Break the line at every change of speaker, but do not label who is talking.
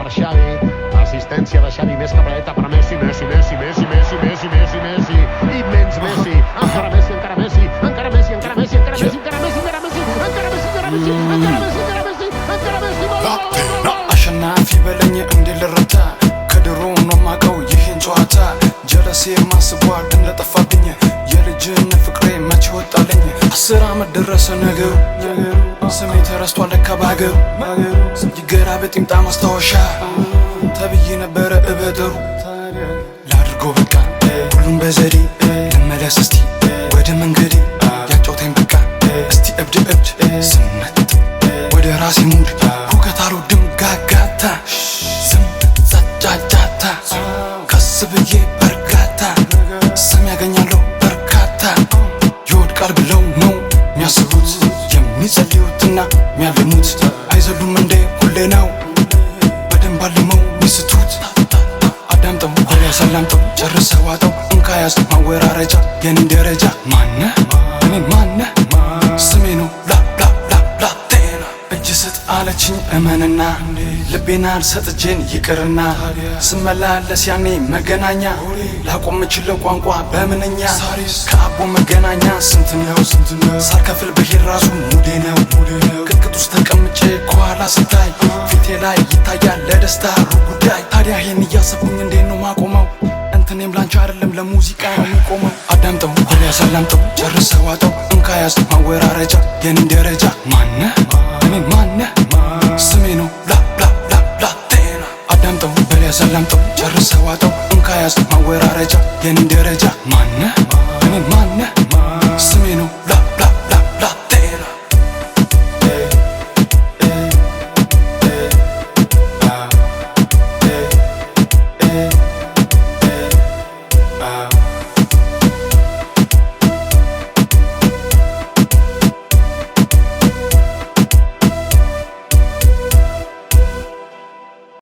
per Xavi, assistència de Xavi més cap a dreta per Messi, Messi, immens Messi, encara Messi, encara Messi, encara Messi, encara Messi, encara Messi, encara Messi, encara Messi, encara Messi, encara Messi, encara Messi, encara Messi, encara Messi,
አሸናፊ በለኝ እንዴ ልረታ ከድሮ ነው ማቀው ይሄን ጨዋታ ጀለሴ ማስቧል እንደጠፋብኝ የልጅነት ፍቅሬ መቼ ወጣለኝ 10 ዓመት ደረሰ ነገሩ ስሜ ተረስቷል ለካ ባገሩ ይገራበጥ ይምጣ ማስታወሻ ተብዬ ነበረ እበደሩ ላድርገው በቃ ሁሉም በዘዴ ልመለስ እስቲ ወደ መንገዴ ያጫውተኝ በቃ እስቲ እብድ ስመጥ ወደ ራሴ ሙድ ሁከት አልወድም ጋጋታ ዛጃጃታ ከስብዬ በርካታ ስም ያገኛለሁ በርካታ ይወድቃል ብለው ነው የሚያስቡት የሚጸልዩትና የሚያልሙት አይዘሉም እንዴ ሁሌ ነው በደንብ አልመው ሚስቱት አዳምጠው ወሬ ሰላምጠው ጨርሰው ዋጠው እንካያዝ ማወራረጃ የኔን ደረጃ ማነ እኔን ማነ ስሜ ነው ላቴና እጅ ስጥ አለችኝ እመንና ልቤና አልሰጥጄን ይቅርና ስመላለስ ያኔ መገናኛ ላቆም ምችለው ቋንቋ በምንኛ ከአቦ መገናኛ ስንት ነው ሳልከፍል ብሄድ ራሱ ሙዴ ነው ቅጥቅጥ ውስጥ ተቀምጬ ከኋላ ስታይ ፊቴ ላይ ይታያል ለደስታ ሩብ ጉዳይ ታዲያ ይሄን እያሰብኩኝ እንዴት ነው ማቆመው እንትኔም ላንቺ አይደለም ለሙዚቃ ነው የሚቆመው አዳምጠው ወሬ ያሰላምጠው ጨርሰው ዋጠው እንካያዝ ማወራረጃ የኔን ደረጃ ማነ እኔን ማነ ስሜ ነው ላቴና አዳምጠው ወሬ ያሰላምጠው ጨርሰው ዋጠው እንካያዝ ማወራረጃ የኔን ደረጃ